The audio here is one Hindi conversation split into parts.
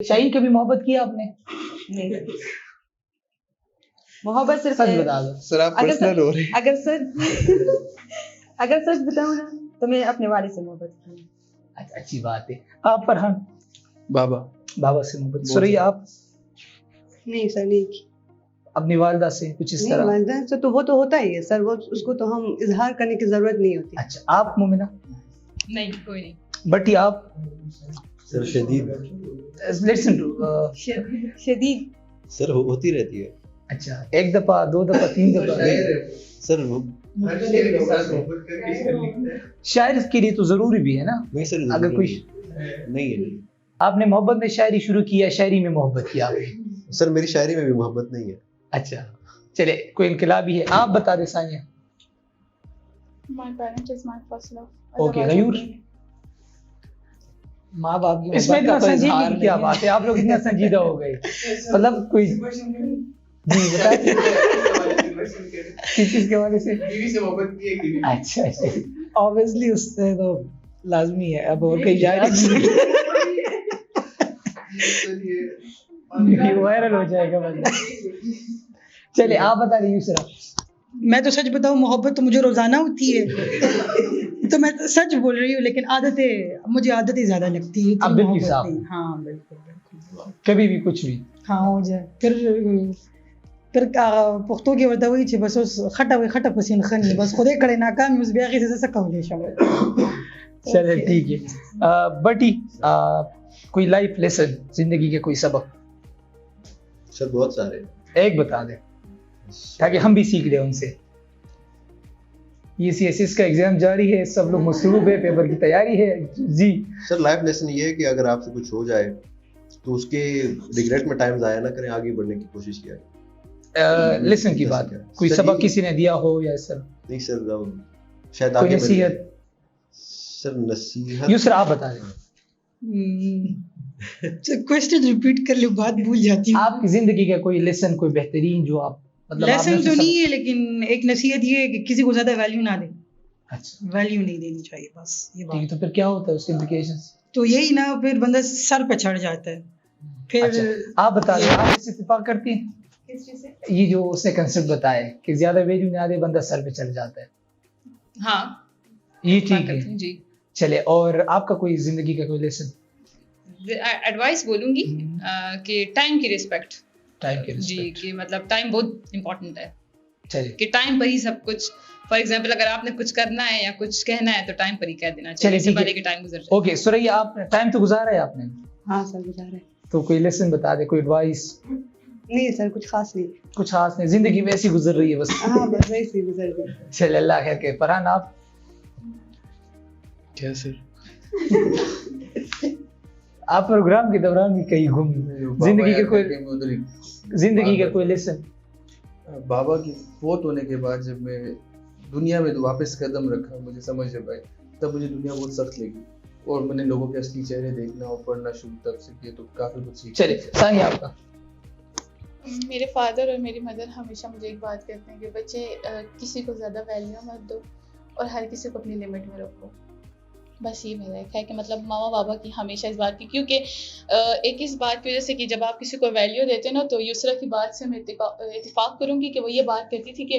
शाहीन कभी मोहब्बत किया आपने? नहीं, मोहब्बत सिर्फ सच बता दो सर, आप पर्सनल हो रहे हैं। अगर सच बताऊं ना तो मैं अपने वालिद से मोहब्बत की। अच्छा, अच्छी बात है। आप फरहान? बाबा से मोहब्बत। सुरैया आप? नहीं सर, नहीं की। अपनी वालिदा से कुछ इस नहीं, तरह? वालिदा से तो वो तो होता ही है सर, वो उसको तो हम इजहार करने की जरूरत नहीं होती। अच्छा, आप मोमिना? नहीं, कोई नहीं। बटी आप? सर शदीद लिसन टू शदीद सर होती रहती है। अच्छा, एक दफा, दो दफा, तीन दफा? सर शायर के लिए तो जरूरी भी है ना? नहीं सर, अगर कोई नहीं है। आपने मोहब्बत में शायरी शुरू किया, शायरी में मोहब्बत किया आपने? सर मेरी शायरी में भी मोहब्बत नहीं है। अच्छा, चले, कोई इनकलाबी है। आप बता दे Sania. My parents is my first love. Okay, Ghayur? माँ बाप की इसमें मोहब्बत का तो संजीदगी इजहार की क्या नहीं है। बात है, आप लोग इतना संजीदा हो गए। मतलब कोई जी बताइए किस चीज के हवाले से? बीवी से मोहब्बत की है कि नहीं? अच्छा अच्छा, ऑब्वियसली उससे तो लाजमी है। अब और कहीं जाए ये वायरल हो जाएगा बंदा। चले, आप बता दीजिए दूसरा। मैं तो सच बताऊं, मोहब्बत तो मुझे रोजाना होती है। तो मैं सच बोल रही हूँ, लेकिन मुझे आदतें ज्यादा लगती है। अब बिल्कुल साफ। हाँ बिल्कुल, कभी भी कुछ भी हाँ हो जाए। फिर पुख्तो के वर्दा वही बस उस खटा पसीन खनी बस खुदे करे नाकाम उस ब्यागी से सकौले शामिल। चले ठीक है। बटी, कोई लाइफ लेसन, जिंदगी के कोई सबक? सर बहुत सारे। एक बता दे ताकि हम भी सीख लें उनसे। ये CSS का एग्जाम जारी है, सब लोग मसरूफ है, पेपर की तैयारी है। जी सर लाइफ लेसन ये है कि अगर आपसे कुछ हो जाए तो उसके रिग्रेट में टाइम जाया ना करें, आगे बढ़ने की कोशिश किया। लेसन की बात है, कोई सबक किसी ने दिया हो या सर? नहीं सर, शायद कोई आगे नसीहत? सर नसीहत यूसर आप बता दें। क्वेश्चन रिपीट कर लो, बात भूल जाती हूँ। आपकी जिंदगी का कोई लेसन, कोई बेहतरीन जो आप मतलब लेसन तो नहीं है, लेकिन एक नसीहत ये है कि किसी को ज्यादा वैल्यू ना दे। अच्छा वैल्यू नहीं देनी चाहिए, बस ये ठीक है। बात। तो फिर क्या होता है उसके इम्प्लिकेशंस? तो यही ना, फिर बंदा सर पे चढ़ जाता है। फिर अच्छा, आप बता दें, आप इससे इत्तेफाक करती हैं? किस चीज से? ये जो उसने कंसेप्ट बताया है कि ज्यादा वैल्यू ना दे, बंदा सर पे चढ़ जाता है, हाँ, ये ठीक है। जी। चले, और आपका कोई जिंदगी का कोई लेसन? एडवाइस बोलूंगी कि टाइम की रिस्पेक्ट। टाइम के जी, रिस्पेक्ट। कि मतलब टाइम बहुत इम्पोर्टेंट है, चलिए कि टाइम पर ही सब कुछ। फॉर एग्जांपल, अगर आपने कुछ करना है या कुछ कहना है तो टाइम पर ही कह देना चाहिए, चलिए, इससे ठीक है। पहले कि टाइम गुजर जाए। ओके सुरैया, आपने टाइम तो गुजारा है आपने, हाँ सर, गुजारा है। तो कोई लेसन बता दे, कोई एडवाइस? नहीं सर, कुछ खास नहीं। कुछ खास नहीं, जिंदगी वैसी गुजर रही है बस। हाँ बस वैसे ही गुजर गई। चल, अल्लाह खैर करे। फरहान आप? क्या सर? आप प्रोग्राम के दौरान भी कहीं घूम, जिंदगी का कोई लेसन? बाबा की फोत होने के बाद जब मैं दुनिया में वापस कदम रखा, मुझे समझ जब आई, तब मुझे दुनिया बहुत सख्त लगी और मैंने लोगों के असली चेहरे देखना और पढ़ना शुरू तब से किया, तो काफी कुछ सीखा। चलिए सानिया आपका? मेरे फादर और मेरी मदर हमेशा मुझे एक बात कहते हैं कि बच्चे किसी को ज़्यादा वैल्यू मत दो और हर किसी को अपनी लिमिट में रखो। बस ये मेरा एक है कि मतलब मामा बाबा की हमेशा इस बात की, क्योंकि एक इस बात की वजह से कि जब आप किसी को वैल्यू देते हैं ना, तो यूसरा की बात से मैं इत्तेफाक करूँगी कि वो ये बात कहती थी कि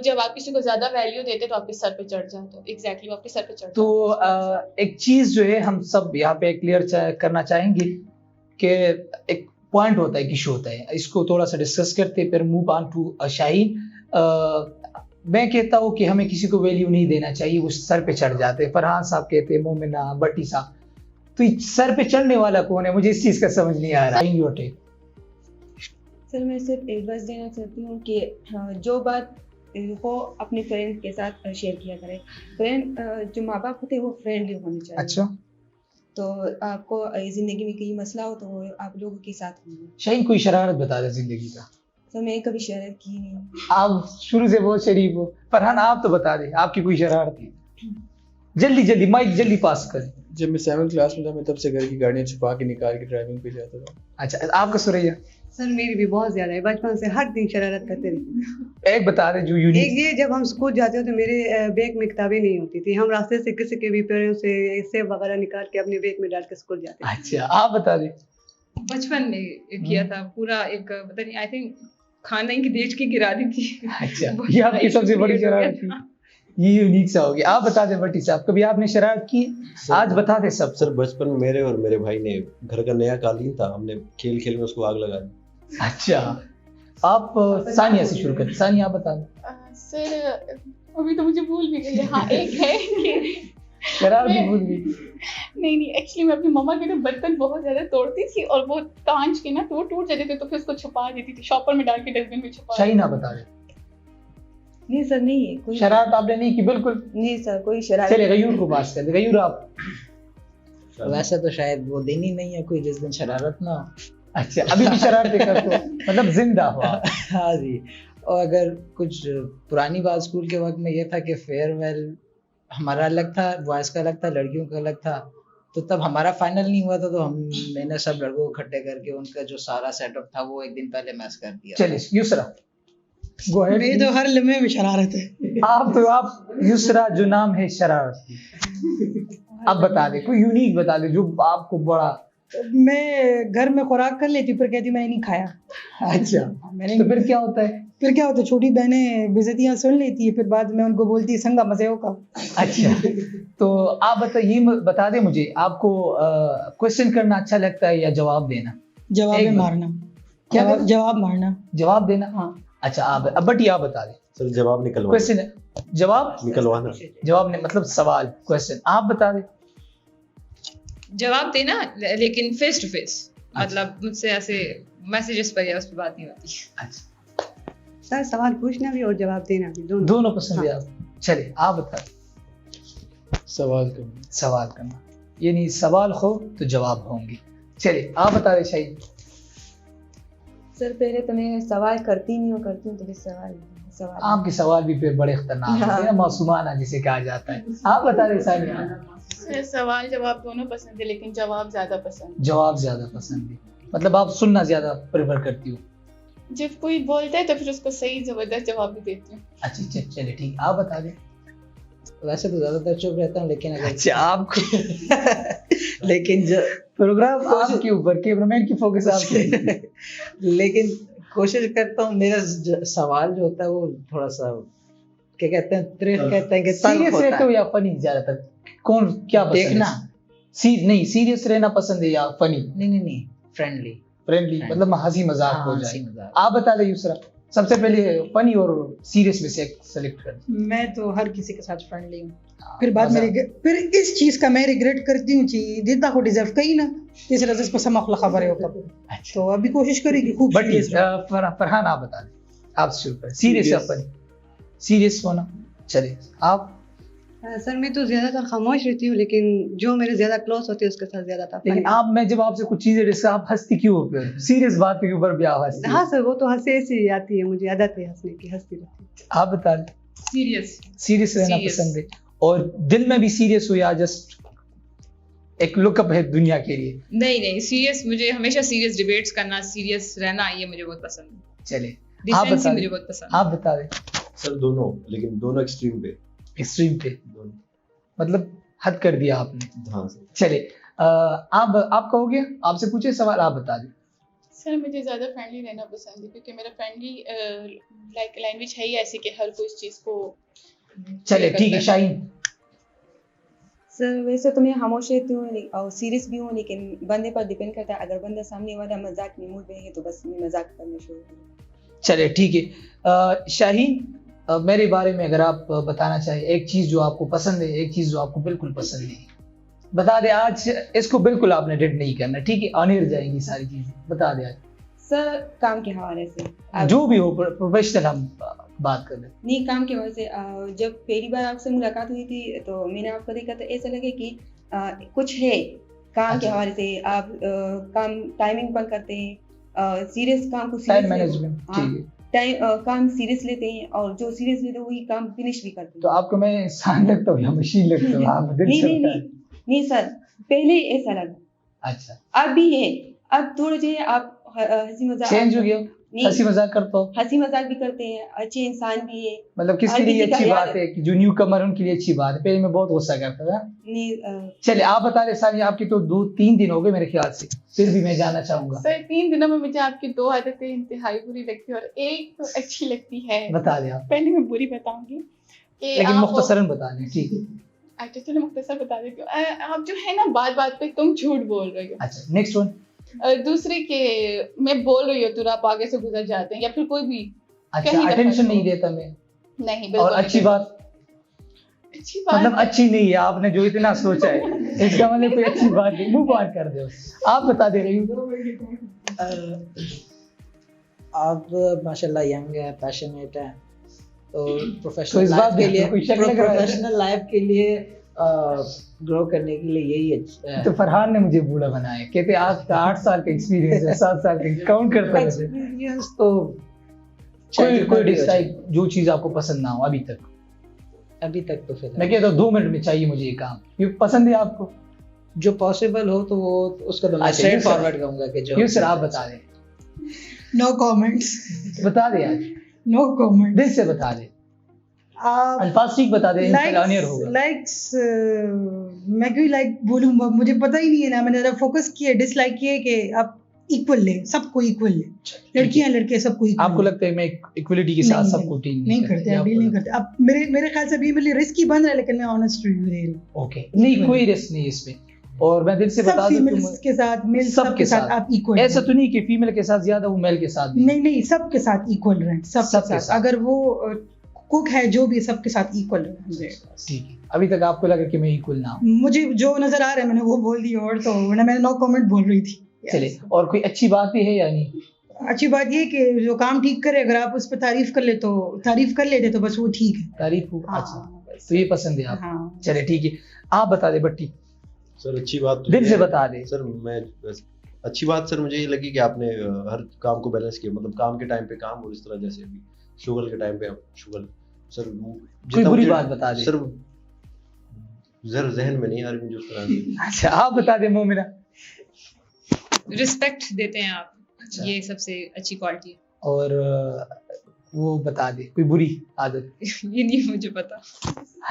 जब आप किसी को ज़्यादा वैल्यू देते तो आपके सर पे चढ़ जाता है। एग्जैक्टली, वो आपके सर पे चढ़ जाता तो एक चीज जो है हम सब यहाँ पे क्लियर करना चाहेंगे कि एक पॉइंट होता है, इशू होता है, इसको थोड़ा सा डिस्कस करते फिर मूव ऑन टू शाहीन। मैं कहता हूँ कि हमें किसी को वैल्यू नहीं देना चाहिए, वो सर पे चढ़ जाते हैं। फरहान साहब कहते हैं, मोमिना, बट्टी साहब, तो सर पे चढ़ने वाला कौन है? मुझे इस चीज का समझ नहीं आ रहा। सर मैं सिर्फ एडवाइस देना चाहती हूँ कि जो बात हो अपने फ्रेंड के साथ शेयर किया करें। फ्रेंड जो माँ बाप होते हैं वो फ्रेंडली होने चाहिए। अच्छा, तो आपको जिंदगी में कोई मसला हो तो वो आप लोगों के साथ होंगे। शाहीन कोई शरारत बता दे जिंदगी का। तो मैं कभी शरारत की नहीं। आप शुरू से बहुत शरीफ हो। फरहान आप तो बता दे, आपकी कोई शरारत है? जल्दी माइक जल्दी पास करें। जब मैं 7th क्लास में था, मैं तब से घर की गाड़ियाँ छुपा के निकाल के ड्राइविंग पे जाता था। अच्छा, आपका सुरैया? सर मेरी भी बहुत ज्यादा है, बचपन से हर दिन शरारत करते रहते। एक बता दे जो यूनिक। एक ये, जब हम स्कूल जाते हो तो मेरे बैग में किताबें नहीं होती थी, हम रास्ते से किसी के भी पेरेंट्स से सेब वगैरह निकाल के अपने बैग में डाल के स्कूल जाते थे। अच्छा, आप बता दे। बचपन में किया था पूरा एक पता नहीं आई थिंक खाना की देश की गिरा दी थी। अच्छा, ये आपकी सबसे बड़ी शरारत थी, ये यूनिक सा हो गया। आप बता दें भट्टी साहब, कभी आपने शरारत की? आज बता दे सब। सर बचपन में मेरे और मेरे भाई ने घर का नया कालीन था, हमने खेल खेल में उसको आग लगा दी। अच्छा, आप सानिया से शुरू करें। सानिया आप बता दें। सर अभी तो मुझे भूल भी गई है। हाँ एक है कि शरारत भी भूल गई। नहीं एक्चुअली मैं अपनी मम्मा के ना बर्तन बहुत ज्यादा तोड़ती थी और वो कांच के ना तो वो टूट जाते थे, तो फिर उसको छुपा देती थी, शॉपर में डाल के डस्टबिन में छुपा। शाहीन आप बता दें। नहीं सर नहीं है कोई शरारत आपने नहीं की? बिल्कुल नहीं सर कोई शरारत। चलिए गयूर को पास कर दे। गयूर आप। वैसे तो शायद वो दिन ही नहीं है कोई जिस दिन शरारत ना हो। अच्छा, अभी भी शरारत करते हो, मतलब जिंदा हो। हाँ जी। और अगर कुछ पुरानी बात स्कूल के वक्त में ये था कि फेयरवेल हमारा अलग था, बॉयज का अलग था, लड़कियों का अलग था। तो तब हमारा फाइनल नहीं हुआ था, तो मैंने सब लड़कों को इकट्ठे करके उनका जो सारा सेटअप था वो एक दिन पहले मैस कर दिया। चलिए युसरा, गो अहेड। मेरी तो हर लम्हे में शरारत है। आप युसरा जो नाम है शरारत की, आप बता दे कोई यूनिक बता दे जो आपको बड़ा। मैं घर में खुराक कर लेती फिर कहती मैंने नहीं खाया। अच्छा, मैंने तो फिर क्या होता है? फिर क्या होता है, छोटी बहनें बेइज्जतियां सुन लेती है, फिर बाद में उनको बोलती है संगा मजे का। अच्छा, तो आप बता दे मुझे, आपको क्वेश्चन करना अच्छा लगता है या जवाब देना? जवाब मारना। क्या? जवाब मारना। जवाब देना। हाँ अच्छा, आप बट आप बता दे। सर जवाब निकलवाना। क्वेश्चन है, जवाब निकलवाना। जवाब ने मतलब सवाल, क्वेश्चन। आप बता दे। जवाब देना लेकिन फेस टू फेस, मतलब मुझसे ऐसे मैसेजेस पर या उस पर बात नहीं होती। अच्छा, सर सवाल पूछना भी और जवाब देना भी दोनों पसंद है आप। चलिए आप बता। सवाल करना। सवाल करना, यानी सवाल हो तो जवाब होंगे। चलिए आप बता दे शाहिद। सर पहले तो मैं सवाल करती नहीं हूँ, करती हूँ तो फिर सवाल आपके सवाल भी फिर बड़े खतरनाक होते हैं, मासूमाना जिसे कहा जाता है। आप बता दे सानिया। सवाल जवाब दोनों पसंद है, लेकिन जवाब ज्यादा पसंद। जवाब ज्यादा पसंद है, मतलब आप सुनना ज्यादा प्रेफर करती हो। जब कोई बोलता है तो फिर उसको सही जबरदस्त जवाब भी देती हूँ। अच्छा चलिए ठीक, आप बता दें। वैसे तो ज्यादातर चुप रहता हूँ, लेकिन अगर अच्छा आपको लेकिन जो प्रोग्राम आपके ऊपर, कैमरामैन की फोकस आपके लेकिन कोशिश करता हूँ मेरा सवाल जो होता है वो थोड़ा सा क्या कहते हैं, त्रिक कहते हैं कि सीरियस रहते हो या फनी? ज्यादातर कौन क्या पसंद देखना है? नहीं सीरियस रहना पसंद है या फनी? नहीं फ्रेंडली मतलब हंसी मजाक हो हाँ, जाए। आप बता दे युसरा, सबसे पहले फनी और सीरियस में से सेलेक्ट कर। मैं तो हर किसी के साथ फ्रेंडली हूँ। फिर बाद में फिर इस चीज का मैं रिग्रेट करती हूँ कि जितना को डिजर्व कहीं ना तीसरा जस पसंद मखला खबर है कब। तो अभी कोशिश करेगी खूब। बट फरहान आप बता दें, आप शुरू करें। सीरियस या फनी? सीरियस होना। चलिए आप। सर मैं तो ज्यादातर खामोश रहती हूँ, लेकिन जो मेरे ज्यादा क्लोज होते हैं उसके साथ ज्यादा था। लेकिन आप, मैं जब आपसे कुछ चीजें डिस्कस, आप हंसती क्यों हो? फिर सीरियस बात के ऊपर भी आप हंसती? हाँ सर वो तो हंसी ऐसी आती है, मुझे आदत है हंसने की, हंसती रहती। आप बता दें। सीरियस रहना पसंद है, और दिल में भी सीरियस हो या जस्ट एक लुकअप है दुनिया के लिए? नहीं सीरियस, मुझे हमेशा सीरियस डिबेट्स करना, सीरियस रहना, ये मुझे बहुत पसंद है। चलिए आप बता मुझे बहुत पसंद। आप बता दें। सर दोनों, लेकिन दोनों एक्सट्रीम पे। एक्सट्रीम पे मतलब हद कर दिया आपने। हाँ सर। चलिए आपका हो गया, आपसे पूछे सवाल, आप बता दें। सर मुझे ज़्यादा फ्रेंडली रहना पसंद है, क्योंकि मेरा फ्रेंडली लैंग्वेज है ही ऐसी कि हर कोई इस चीज़ को। चलिए ठीक है शाहीन। सर वैसे तो मैं खामोश रहती हूँ और सीरियस भी हूँ, लेकिन बंदे पर डिपेंड करता है। अगर बंदा सामने वाला मजाक में मूड में है तो बस मैं मजाक करना शुरू करूँ। चलिए ठीक है। शाहीन, मेरे बारे में अगर आप बताना चाहें, एक चीज़ जो आपको पसंद है, एक चीज़ जो आपको बिल्कुल पसंद नहीं, बता दे। आज इसको बिल्कुल आपने डेट नहीं करना, ठीक है? ऑनियर जाएंगी सारी चीजें, बता दे आज। सर काम के हवाले से जो भी हो, प्रोफेशनल हम बात कर रहे। नहीं, काम के हवाले से जब पहली बार आपसे मुलाकात हुई थी तो मैंने आपको देखा तो ऐसा लगे कि कुछ है काम के हवाले से। आप काम टाइमिंग पर करते हैं, सीरियस काम को टाइम मैनेजमेंट, ठीक है। काम सीरियस लेते हैं और जो सीरियस लेते हैं वही काम फिनिश भी करते हैं। तो आपको मैं इंसान लगता हूँ या मशीन लगता हूँ? आप नहीं सर, पहले ऐसा लगा। अच्छा, अब भी है। अब थोड़े जो आप हंसी मजाक चेंज हो गया, नहीं, हंसी मजाक करता हो, हंसी मजाक भी करते हैं, अच्छे इंसान भी है। मतलब किसके हर लिए किसी का अच्छी ख्याल बात है कि जो न्यू कमर उनके लिए अच्छी बात है। पहले मैं बहुत गुस्सा करता था। नहीं, चलिए आप बता रहे सानी, आपकी तो 2-3 दिन हो गए मेरे ख्याल से, फिर भी मैं जानना चाहूंगा। सर 3 दिनों में मुझे आपकी 2 आदतें इंतहाई बुरी लगती है और एक तो अच्छी लगती है। बता दें आप, पहले मैं बुरी बताऊंगी कि लेकिन आप मुख्तसरन बता दें, ठीक है। अच्छा चलो मुख्तसर बता देती हूँ। आप जो है ना बात बात पे तुम झूठ बोल रही हो। अच्छा नेक्स्ट वन। दूसरी के मैं बोल रही हूँ तो आप आगे से गुजर जाते हैं या फिर कोई भी अच्छा कहीं दफा अटेंशन तो- नहीं देता मैं। नहीं और बिल्कुल अच्छी नहीं। बात, अच्छी बात मतलब अच्छी नहीं है, आपने जो इतना सोचा है इसका मतलब कोई अच्छी बात नहीं, मुंह पार कर दो। आप बता दे रही हूँ। आप माशाल्लाह यंग है, पैशनेट है, तो तो प्रोफेशनल इस बात लाइफ के में लिए कोई शक लग रहा है? प्रोफेशनल लाइफ के लिए ग्रो करने के लिए यही अच्छा है। तो फरहान ने मुझे बूढ़ा बनाया, कहते आज का 8 साल का एक्सपीरियंस है, 7 साल का काउंट करता रहते। एक्सपीरियंस तो कोई डिश टाइप जो चीज आपको पसंद ना हो अभी तक। अभी तक तो फिर मैं कहता हूँ 2 मिनट में चाहिए मुझे ये काम, ये पसंद है आपको? जो पॉसिबल हो तो वो उसका तो मैं अच्छा, स्ट्रेट ये सर- फॉरवर्ड कहूंगा कि जो क्यों सर आप बता दें, नो कमेंट्स, बता दे यार, नो कमेंट। दिल से बता दे, अल्फाज ठीक बता दे, इंफलानियर होगा। लाइक्स मैं क्यों लाइक बोलूंगा, मुझे पता ही नहीं है ना। मैंने ज़रा फोकस किया, डिसलाइक किया कि आप इक्वल लें, सबको इक्वल लें, लड़कियां लड़के सबको इक्वल। आपको लगता है मैं इक्वलिटी के साथ सबको डील नहीं करते, आप डील नहीं करते। अब मेरे ख्याल से अभी मेरे लिए रिस्की बन रहा है, लेकिन मैं ऑनेस्ट रिव्यू दे रही हूँ। ओके, नहीं कोई रिस्क नहीं इसमें, और मैं दिल से सब बता दूं फीमेल्स के साथ, मेल सबके साथ आप इक्वल। ऐसा तो नहीं कि फीमेल के साथ ज्यादा वो मेल के साथ नहीं नहीं, सबके साथ इक्वल रहें, सबके साथ। अगर वो कुक है जो भी, सबके साथ इक्वल रहें। ठीक है, अभी तक आपको लगा कि मैं इक्वल ना हूं? मुझे जो नजर आ रहा है मैंने वो बोल दिया, और तो वरना मैं नो कमेंट बोल रही थी। चलिए, और कोई अच्छी बात भी है या नहीं? अच्छी बात ये कि जो काम ठीक करे, अगर आप उस पर तारीफ कर लेते तो बस वो ठीक है। तारीफ हो, हाँ, अच्छा तो ये पसंद है आपको। हाँ। चलिए ठीक है, आप बता दे बट्टी, सर अच्छी बात तो दिल ये से है- बता दे। सर मैं अच्छी बात सर मुझे ये लगी कि आपने हर काम को बैलेंस किया, मतलब काम के टाइम पे काम, और इस तरह जैसे अभी शुगल के टाइम पे आप शुगल। सर कोई बुरी बात बता दे। सर जर जहन में नहीं आ रही मुझे उस तरह की। अच्छा आप बता दे मोमिना। रिस्पेक्ट देते हैं आप, अच्छा। ये सबसे अच्छी क्वालिटी है। और वो बता दे कोई बुरी आदत। ये नहीं मुझे पता।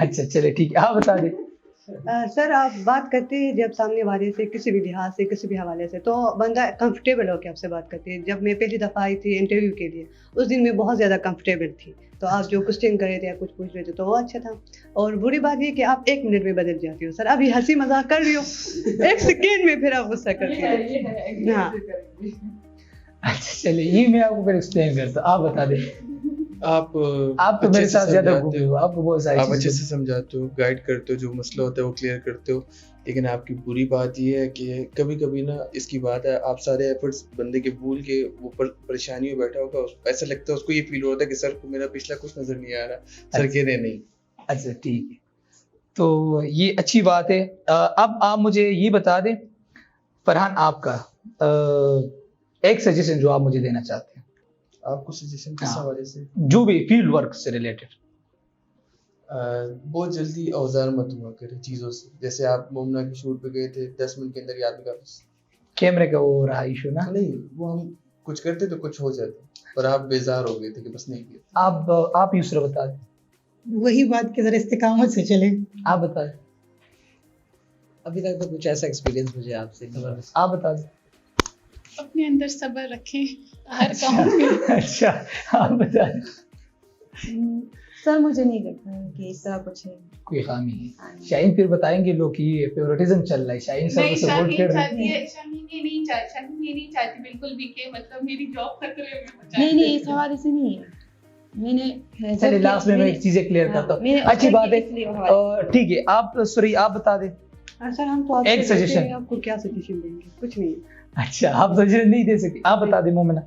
अच्छा चले ठीक है, आप बता दे। सर आप बात करते हैं जब सामने वाले से किसी भी लिहाज से, किसी भी हवाले से, तो बंदा कंफर्टेबल होकर आपसे बात करती है। जब मैं पहली दफ़ा आई थी इंटरव्यू के लिए, उस दिन मैं बहुत ज़्यादा कंफर्टेबल थी, तो आप जो क्वेश्चन कर रहे थे या कुछ पूछ रहे थे तो वो अच्छा था। और बुरी बात ये कि आप 1 मिनट में बदल जाती हो। सर अभी हंसी मजाक कर रही हो, 1 सेकेंड में फिर आप गुस्सा करती हो। हाँ अच्छा चलिए, ये मैं आपको फिर एक्सप्लेन करता हूँ, आप बता दे। आप तो मेरे अच्छे से साथ ज्यादा समझाते घूमे हो, हो, आपको बहुत सारी आप अच्छे चीजें- से समझाते हो, गाइड करते हो, जो मसला होता है वो क्लियर करते हो। लेकिन आपकी बुरी बात ये है कि कभी कभी ना, इसकी बात है, आप सारे एफर्ट्स बंदे के भूल के वो परेशानी में बैठा होगा, ऐसा लगता है उसको, ये फील होता है कि सर को मेरा पिछला कुछ नजर नहीं आ रहा, सर कह रहे नहीं। अच्छा ठीक है, तो ये अच्छी बात है। अब आप मुझे ये बता दें फरहान, आपका एक सजेशन जो आप मुझे देना चाहते हैं, आपको सजेशन किस हाँ। हवाले से? जो भी फील्ड वर्क से रिलेटेड। बहुत जल्दी औजार मत हुआ करे चीज़ों से। जैसे आप मोमना की शूट पे गए थे, 10 मिनट के अंदर याद का कैमरे का वो रहा इशू ना, नहीं, वो हम कुछ करते तो कुछ हो जाता, पर आप बेजार हो गए थे कि बस नहीं किया। आप यूसरा बता दें। वही बात के जरा इस्तिकामत से चले। आप बता दें। अभी तक तो कुछ ऐसा एक्सपीरियंस मुझे आपसे नहीं हुआ। आप बता दें। अपने अंदर सब्र रखें हर काम में। अच्छा आप बता दें। सर मुझे नहीं लगता कि इस तरह कुछ है। कोई खामी है? शाहीन फिर बताएंगे लोग कि ये फेवरेटिज्म चल रहा है, शाहीन सब नहीं, को सपोर्ट शाहीन कर रहे चाहती हैं। है, शाहीन ये नहीं चाहती बिल्कुल भी कि मतलब मेरी जॉब खतरे में हो जाए। नहीं नहीं, इस हवाले से नहीं है। मैंने चलिए लास्ट में मैं एक चीजें क्लियर करता हूँ। अच्छी बात है, ठीक है। आप सॉरी आप बता दें। सर हम तो एक suggestion। आपको क्या सजेशन देंगे, कुछ नहीं। अच्छा आप सजेशन नहीं दे सकते, आप बता दें मोमिना।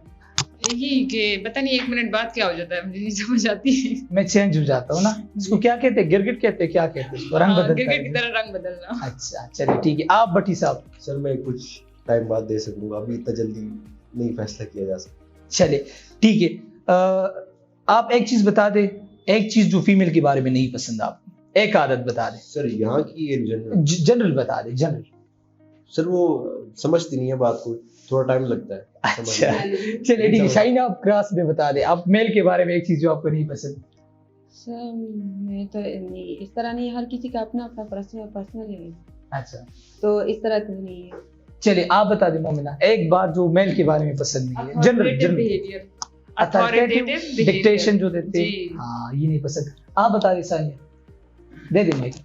यही कि पता नहीं 1 मिनट बाद क्या हो जाता है, मुझे नहीं समझ आती है। मैं चेंज हो जाता हूँ ना, इसको क्या कहते हैं, गिरगिट कहते हैं, क्या कहते हैं इसको, रंग हाँ, बदलता गिरगिट की है। तरह रंग बदलना। अच्छा चलिए ठीक है, आप भट्टी साहब। सर मैं कुछ टाइम बाद दे सकूंगा, अभी इतना जल्दी नहीं फैसला किया जा सकता। चलिए ठीक है, आप एक चीज बता दे, एक चीज जो फीमेल के बारे में नहीं पसंद आपको, एक आदत बता दे। सर यहाँ की इन जनरल जनरल बता दे, जनरल। सर वो समझती नहीं है बात को, थोड़ा टाइम लगता है अच्छा समझने में। चलिए ठीक है शाहीन आप क्लास में बता दें आप मेल के बारे में एक चीज जो आपको नहीं पसंद। सर मैं तो नहीं, इस तरह नहीं, हर किसी का अपना अपना पर्सनल है, अच्छा तो इस तरह तो नहीं है। चलिए आप बता दें मोमिना एक बात जो मेल के बारे में पसंद नहीं है जनरल बिहेवियर अथॉरिटेटिव डिक्टेशन जो देते हैं जी। हाँ ये नहीं पसंद। आप बता दें सानिया दे दें माइक।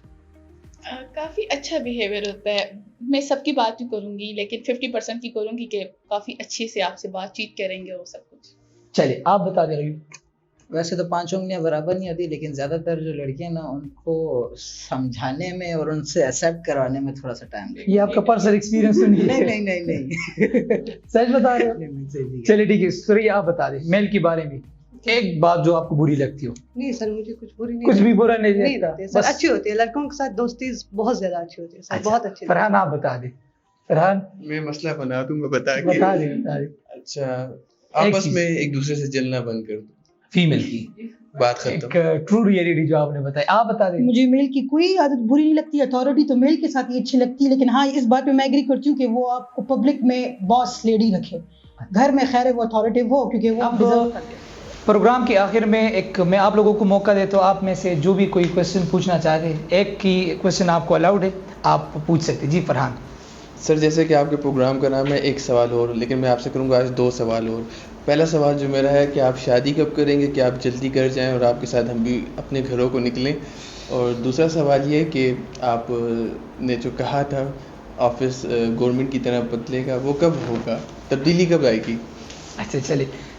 काफ़ी अच्छा बिहेवियर होता है। मैं सबकी बात नहीं करूँगी लेकिन 50% की करूँगी कि काफ़ी अच्छे से आपसे बातचीत करेंगे वो सब कुछ। चलिए आप बता दे रही वैसे तो 5 उंगलियां बराबर नहीं होती, लेकिन ज्यादातर जो लड़कियां ना उनको समझाने में और उनसे एक्सेप्ट करवाने में थोड़ा सा टाइम ये आपका पर्सनल एक्सपीरियंस तो नहीं है? नहीं नहीं नहीं नहीं सच बता रहे हो? नहीं, नहीं, सही नहीं है। चलिए ठीक है सुरैया आप बता दें मेल के बारे में एक बात जो आपको बुरी लगती हो। नहीं सर मुझे कुछ बुरी नहीं कुछ भी लगती। बुरा नहीं नहीं लगता लगती है सर, अच्छी होती है लड़कों के साथ दोस्ती बहुत ज्यादा अच्छी होती है सर, अच्छा, बहुत अच्छी फरहान आप बता दें। फरहान मैं मसला बना दूंगा बता के। बता दें अच्छा एक आपस चीज। में एक दूसरे से जलना बंद कर दो, फीमेल की बात एक खत्म। ट्रू रियलिटी जो आपने बताई आप बता दें। मुझे मेल की कोई आदत बुरी नहीं लगती। अथॉरिटी तो मेल के साथ ही अच्छी लगती है, लेकिन हाँ इस बात पे मैं एग्री करती हूँ कि वो आपको पब्लिक में बॉस लेडी रखे, घर में खैर है वो अथॉरिटिव हो, क्योंकि वो अब डिजर्व करते हैं। प्रोग्राम के आखिर में एक मैं आप लोगों को मौका देता हूँ आप में से जो भी कोई क्वेश्चन पूछना चाहते हैं एक की क्वेश्चन आपको अलाउड है आप पूछ सकते हैं। जी फरहान। सर जैसे कि आपके प्रोग्राम का नाम है एक सवाल और, लेकिन मैं आपसे करूँगा आज 2 सवाल और। पहला सवाल जो मेरा है कि आप शादी कब करेंगे कि आप जल्दी कर जाएं और आपके साथ हम भी अपने घरों को निकलें। और दूसरा सवाल ये कि आप ने जो कहा था ऑफिस गवर्नमेंट की तरह बदलेगा वो कब होगा, तब्दीली कब आएगी? अच्छा चलिए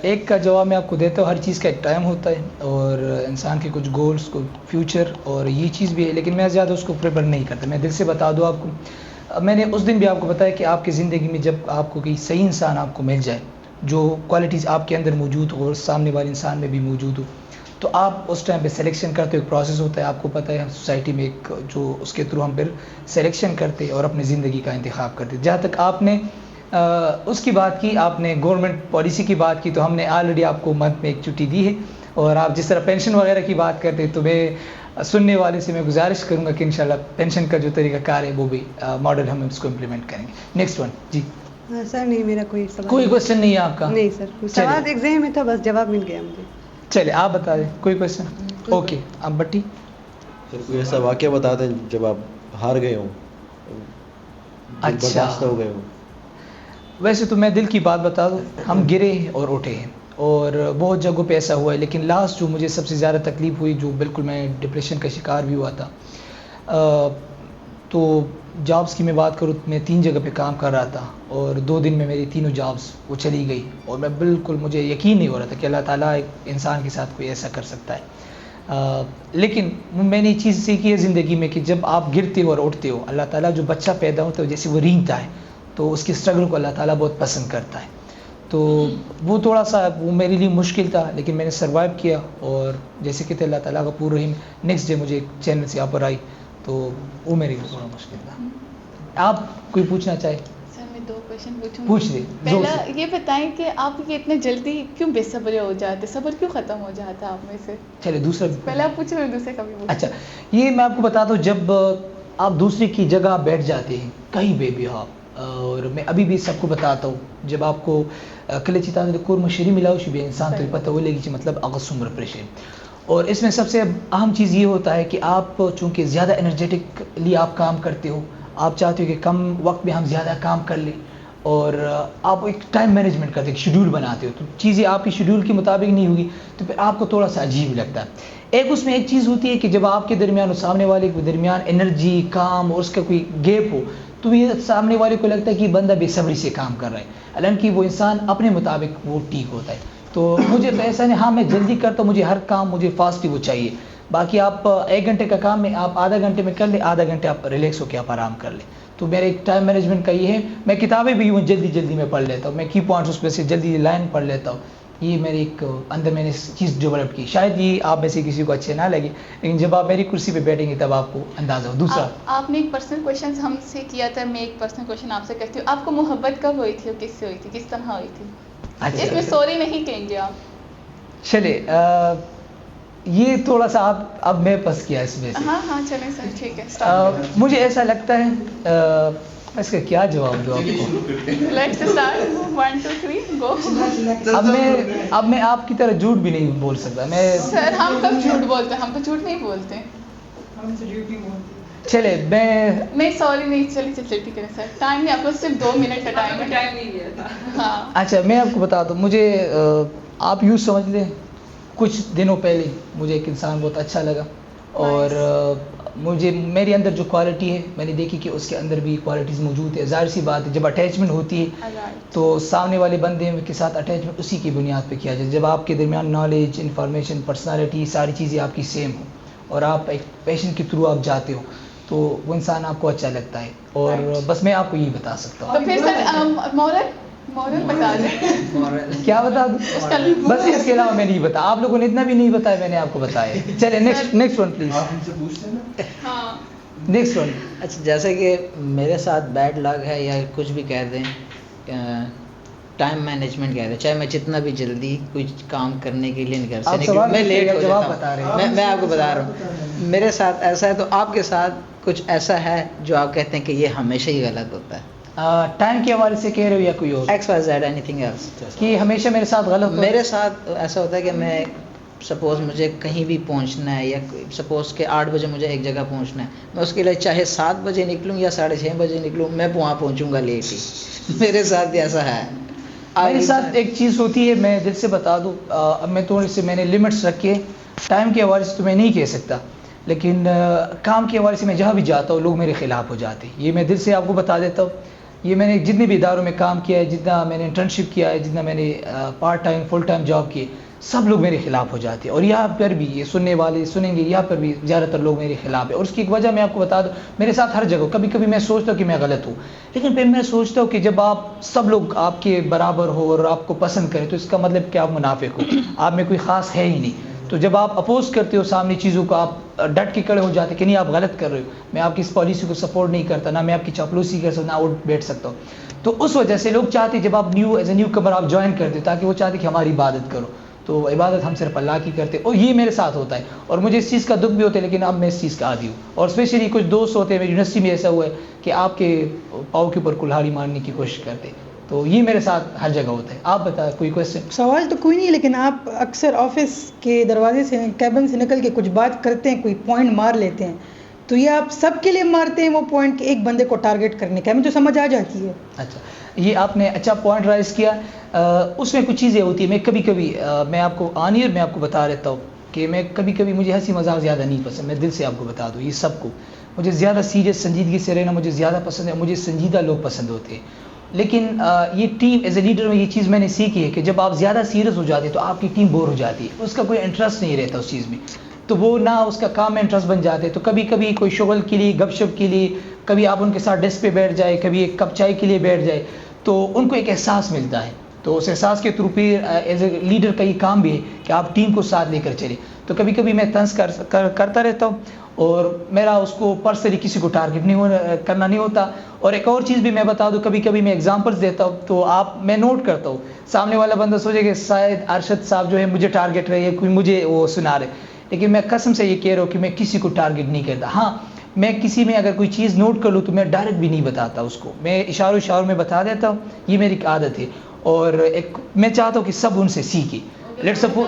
एक का जवाब मैं आपको देता हूँ। हर चीज़ का एक टाइम होता है और इंसान के कुछ गोल्स को फ्यूचर और ये चीज़ भी है, लेकिन मैं ज़्यादा उसको प्रेफर नहीं करता। मैं दिल से बता दूँ आपको मैंने उस दिन भी आपको बताया कि आपकी ज़िंदगी में जब आपको कोई सही इंसान आपको मिल जाए जो क्वालिटीज़ आपके अंदर मौजूद हो और सामने वाले इंसान में भी मौजूद हो तो आप उस टाइम पे सिलेक्शन करते हो। एक प्रोसेस होता है आपको पता है सोसाइटी में एक जो उसके थ्रू हम फिर सिलेक्शन करते और अपनी ज़िंदगी का इंतखाब करते। जहाँ तक आपने उसकी बात की आपने गवर्नमेंट पॉलिसी की बात की तो हमने ऑलरेडी आपको मंथ में एक छुट्टी दी है और आप जिस तरह पेंशन वगैरह की बात करते तो मैं सुनने वाले से मैं गुजारिश करूंगा कि इंशाल्लाह पेंशन का जो तरीक़ाकार है वो भी मॉडल हम इसको इम्प्लीमेंट करेंगे। नेक्स्ट वन जी। सर नहीं मेरा कोई सवाल कोई क्वेश्चन नहीं है आपका? नहीं सर कोई सवाल एग्जाम में था बस जवाब मिल गया मुझे। चलिए आप बता दें कोई क्वेश्चन। ओके आप बट्टी सर कोई ऐसा वाकया बता दें जब आप हार गए हो, अच्छा। बर्दाश्त हो गए हो। वैसे तो मैं दिल की बात बता दूं हम गिरे और उठे हैं और बहुत जगहों पे ऐसा हुआ है, लेकिन लास्ट जो मुझे सबसे ज़्यादा तकलीफ़ हुई जो बिल्कुल मैं डिप्रेशन का शिकार भी हुआ था तो जॉब्स की मैं बात करूँ तो मैं 3 जगह पे काम कर रहा था और 2 दिन में मेरी तीनों जॉब्स वो चली गई और मैं बिल्कुल मुझे यकीन नहीं हो रहा था कि अल्लाह ताला एक इंसान के साथ कोई ऐसा कर सकता है। लेकिन मैंने ये चीज़ सीखी है ज़िंदगी में कि जब आप गिरते हो और उठते हो अल्लाह ताला जो बच्चा पैदा होता है जैसे वो रेंगता है तो उसकी स्ट्रगल को अल्लाह ताला बहुत पसंद करता है। तो वो थोड़ा सा वो मेरे लिए मुश्किल था लेकिन मैंने सर्वाइव किया और जैसे कि अल्लाह ताला गफूर रहीम नेक्स्ट डे मुझे एक चैनल से ऑफर आई तो वो मेरे लिए थोड़ा मुश्किल था। आप कोई पूछना चाहे? सर मैं 2 क्वेश्चन पूछूंगी। पूछ दे। पहला ये बताएं कि आप ये इतने जल्दी क्यों बेसब्र हो जाते, सब्र क्यों ख़त्म हो जाता आप में से? चलिए दूसरा पहले आप पूछे मैं दूसरे का भी पूछूं। अच्छा ये मैं आपको बताता हूँ जब आप दूसरे की जगह बैठ जाते हैं कहीं पे भी आप और मैं अभी भी सबको बताता हूँ जब आपको कले चिता कोर मशरी मिलाओ शुभ इंसान तो पता हो लेगी मतलब अगसुम प्रेशर और इसमें सबसे अहम चीज़ ये होता है कि आप चूँकि ज़्यादा एनर्जेटिकली आप काम करते हो आप चाहते हो कि कम वक्त में हम ज़्यादा काम कर लें और आप एक टाइम मैनेजमेंट करते हो, शेड्यूल बनाते हो तो चीज़ें आपकी शेड्यूल के मुताबिक नहीं होगी तो फिर आपको थोड़ा सा अजीब लगता है। एक उसमें एक चीज़ होती है कि जब आपके दरमियान और सामने वाले के दरमियान एनर्जी काम और उसका कोई गैप हो तो ये सामने वाले को लगता है कि बंदा बेसब्री से काम कर रहा है, हालांकि वो इंसान अपने मुताबिक वो ठीक होता है। तो मुझे तो ऐसा नहीं, हाँ मैं जल्दी करता हूँ, मुझे हर काम मुझे फास्ट ही वो चाहिए। बाकी आप 1 घंटे का काम में आप आधा घंटे में कर ले, आधा घंटे आप रिलैक्स होकर आप आराम कर ले। तो मेरे एक टाइम मैनेजमेंट का ये है, मैं किताबें भी यूँ जल्दी जल्दी में पढ़ लेता हूँ, मैं की पॉइंट्स उस पर से जल्दी लाइन पढ़ लेता हूँ। ये मेरी एक अंदर मैंने चीज़ डेवलप की, शायद ये आप में से किसी को अच्छे ना लगे लेकिन जब आप मेरी कुर्सी पे बैठेंगे तब आपको अंदाज़ा हो। दूसरा आपने एक पर्सनल क्वेश्चन हमसे किया था, मैं एक पर्सनल क्वेश्चन आपसे करती हूँ, आपको मोहब्बत कब हुई थी और किससे हुई थी, किस तरह हुई थी? अच्छा, इसमें सॉरी नहीं कहेंगे आप। चले ये थोड़ा सा आप अब मैं फंस गया इसमें से। हाँ चलें सर ठीक है। मुझे ऐसा लगता है इसका क्या जवाब दूँ आपको? लेट्स स्टार्ट 1 2 3 गो। अब मैं आपकी तरह झूठ भी नहीं बोल सकता मैं। सर हम कब झूठ बोलते हैं? हम तो झूठ नहीं बोलते। चले मैं नहीं सॉरी नहीं, चलिए ठीक है सर, टाइम नहीं, आपको सिर्फ 2 मिनट का टाइम है। टाइम नहीं दिया था। हाँ अच्छा मैं आपको बता दूँ, मुझे आप यूँ समझ लें, कुछ दिनों पहले मुझे एक इंसान बहुत अच्छा लगा और मुझे मेरे अंदर जो क्वालिटी है मैंने देखी कि उसके अंदर भी क्वालिटीज़ मौजूद है। ज़ाहिर सी बात है जब अटैचमेंट होती है तो सामने वाले बंदे के साथ अटैचमेंट उसी की बुनियाद पे किया जाए। जब आपके दरमियान नॉलेज, इंफॉर्मेशन, पर्सनालिटी सारी चीज़ें आपकी सेम हो और आप एक पैशन के थ्रू आप जाते हो तो वो इंसान आपको अच्छा लगता है। और बस मैं आपको यही बता सकता हूँ। तो फिर सर मॉरल बता दें। क्या बता दूँ? बस इसके अलावा मैं नहीं बता, आप लोगों ने इतना भी नहीं बताया, मैंने आपको बताया। चले नेक्स्ट वन प्लीज। आप इनसे पूछते हैं ना। हाँ नेक्स्ट वन। अच्छा जैसे कि मेरे साथ बैड लक है या कुछ भी कह दें, टाइम मैनेजमेंट कह रहे हैं, चाहे मैं जितना भी जल्दी कुछ काम करने के लिए नहीं कर आप सकता, सवाल मैं लेट हो जवाब जाता बता रहे हूँ। हैं। मैं आपको बता रहा हूँ मेरे साथ ऐसा है, तो आपके साथ कुछ ऐसा है जो आप कहते हैं कि ये हमेशा ही गलत होता है? टाइम के हवाले से कह रहे हो या कोई और? XYZ anything else. कि हमेशा मेरे साथ गलत हो? मेरे साथ ऐसा होता है कि मैं सपोज़ मुझे कहीं भी पहुंचना है या सपोज़ के 8 बजे मुझे एक जगह पहुंचना है, मैं उसके लिए चाहे 7 बजे निकलूं या 6:30 बजे निकलूं, मैं वहाँ पहुंचूंगा लेट ही। मेरे साथ भी ऐसा है। मेरे साथ एक चीज़ होती है, मैं दिल से बता दूँ, अब मैं थोड़ी सी मैंने लिमिट्स रखे। टाइम के हवाले से तो मैं नहीं कह सकता, लेकिन काम के हवाले से मैं जहाँ भी जाता हूँ लोग मेरे ख़िलाफ़ हो जाते हैं। ये मैं दिल से आपको बता देता हूँ। ये मैंने जितने भी इदारों में काम किया है, जितना मैंने इंटर्नशिप किया है, जितना मैंने part time full time job किए, सब लोग मेरे खिलाफ हो जाते हैं। और यहाँ पर भी ये सुनने वाले सुनेंगे, यहाँ पर भी ज़्यादातर लोग मेरे खिलाफ है। और उसकी एक वजह मैं आपको बता दूँ, मेरे साथ हर जगह कभी कभी मैं सोचता हूँ कि मैं गलत हूँ, लेकिन फिर मैं सोचता हूँ कि जब आप सब लोग आपके बराबर हो और आपको पसंद करें तो इसका मतलब कि आप मुनाफिक हो, आप में कोई ख़ास है ही नहीं। तो जब आप अपोज करते हो सामने चीज़ों को, आप डट के खड़े हो जाते कि नहीं आप गलत कर रहे हो, मैं आपकी इस पॉलिसी को सपोर्ट नहीं करता, ना मैं आपकी चापलूसी कर सकता, ना उठ बैठ सकता हूँ। तो उस वजह से लोग चाहते जब आप एज ए न्यू कमर आप ज्वाइन करते हो, ताकि वो चाहते कि हमारी इबादत करो। तो इबादत हम सिर्फ अल्लाह की करते, और ये मेरे साथ होता है। और मुझे इस चीज़ का दुख भी होता है, लेकिन अब मैं इस चीज़ का आदी हूँ। और स्पेशली कुछ दोस्त होते हैं मेरी यूनिवर्सिटी में, ऐसा हुआ है कि आपके पाँव के ऊपर कुल्हाड़ी मारने की कोशिश करते। तो ये मेरे साथ हर जगह होता है। आप बताएं, कोई क्वेश्चन? सवाल तो कोई नहीं, लेकिन आप अक्सर ऑफिस के दरवाजे से, कैबिन से निकल के कुछ बात करते हैं, कोई पॉइंट मार लेते हैं, तो ये आप सबके लिए मारते हैं वो पॉइंट कि एक बंदे को टारगेट करने का? हमें तो समझ आ जाती है। अच्छा, ये आपने अच्छा पॉइंट राइज किया। उसमें कुछ चीज़ें होती है, मैं कभी कभी मैं आपको आनियर मैं आपको बता देता हूँ कि मैं कभी कभी मुझे हंसी मजाक ज़्यादा नहीं पसंद। मैं दिल से आपको बता दूँ, ये सबको मुझे ज़्यादा सीरियस संजीदगी से रहना मुझे ज़्यादा पसंद है। मुझे संजीदा लोग पसंद होते हैं। लेकिन ये टीम एज ए लीडर में ये चीज़ मैंने सीखी है कि जब आप ज़्यादा सीरियस हो जाते हैं तो आपकी टीम बोर हो जाती है, उसका कोई इंटरेस्ट नहीं रहता उस चीज़ में, तो वो ना उसका काम में इंटरेस्ट बन जाते हैं। तो कभी कभी कोई शुगल के लिए, गपशप के लिए, कभी आप उनके साथ डेस्क पे बैठ जाए, कभी एक कप चाय के लिए बैठ जाए, तो उनको एक एहसास मिलता है। तो उस एहसास के थ्रू फिर एज ए लीडर का ये काम भी है कि आप टीम को साथ लेकर चले। तो कभी कभी मैं तंज करता रहता हूँ, और मेरा उसको पर्सनली किसी को टारगेट करना नहीं होता। और एक और चीज़ भी मैं बता दूं, कभी कभी मैं एग्जांपल्स देता हूँ, तो मैं नोट करता हूँ, सामने वाला बंदा सोचे कि शायद अरशद साहब जो है मुझे टारगेट रहे, कोई मुझे वो सुना रहे, लेकिन मैं कसम से ये कह रहा हूँ कि मैं किसी को टारगेट नहीं करता। हाँ, मैं किसी में अगर कोई चीज़ नोट कर लूँ तो मैं डायरेक्ट भी नहीं बताता उसको, मैं इशारों में बता देता हूँ। ये मेरी एक आदत है, और एक मैं चाहता हूँ कि सब उनसे सीखे। लेट्स सपोज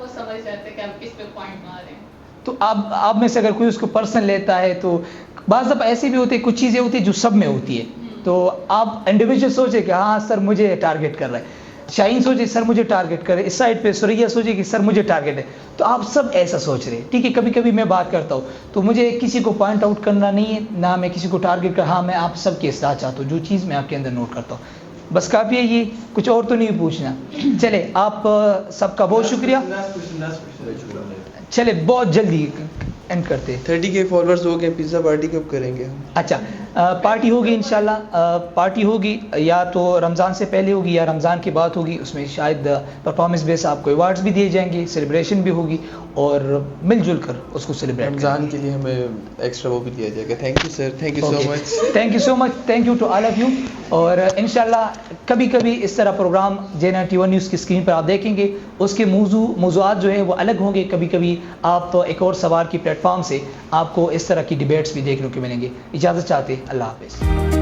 समझ जाते कि आप किस पे पॉइंट मार रहे हैं, तो आप में से अगर कोई उसको पर्सनल लेता है, तो बाज़ दफ़ा ऐसे भी होते हैं, कुछ चीज़ें होती है जो सब में होती है। तो आप इंडिविजुअल सोचे कि हाँ सर मुझे टारगेट कर रहा है, शाहीन सोचे सर मुझे टारगेट करे, इस साइड पे सुरैया सोचे कि सर मुझे टारगेट है। तो आप सब ऐसा सोच रहे हैं, ठीक है। कभी कभी मैं बात करता हूँ तो मुझे किसी को पॉइंट आउट करना नहीं है, ना मैं किसी को टारगेट कर, हाँ मैं आप सबके साथ चाहता हूँ, जो चीज़ मैं आपके अंदर नोट करता हूँ, बस काफ़ी है ये, कुछ और तो नहीं पूछना। चले, आप सबका बहुत शुक्रिया। चले बहुत जल्दी एंड करते हैं। 30K फॉलोअर्स हो गए, पिज़्ज़ा पार्टी कब करेंगे हम? अच्छा, पार्टी होगी इंशाल्लाह, पार्टी होगी या तो रमज़ान से पहले होगी या रमज़ान के बाद होगी। उसमें शायद परफॉर्मेंस बेस आपको अवार्ड्स भी दिए जाएंगे, सेलिब्रेशन भी होगी, और मिलजुल कर उसको सेलिब्रेट रमज़ान के लिए हमें एक्स्ट्रा वो भी दिया जाएगा। Thank you sir, thank you so much. Thank you so much, thank you to all of you. और इंशाल्लाह कभी कभी इस तरह प्रोग्राम J91 न्यूज़ की स्क्रीन पर आप देखेंगे, उसके मौज़ूआत जो है वो अलग होंगे। कभी कभी आप एक और सवाल की प्लेटफॉर्म से आपको इस तरह की डिबेट्स भी देखने को मिलेंगे। इजाज़त चाहते, अल्लाह हाफ़िज़।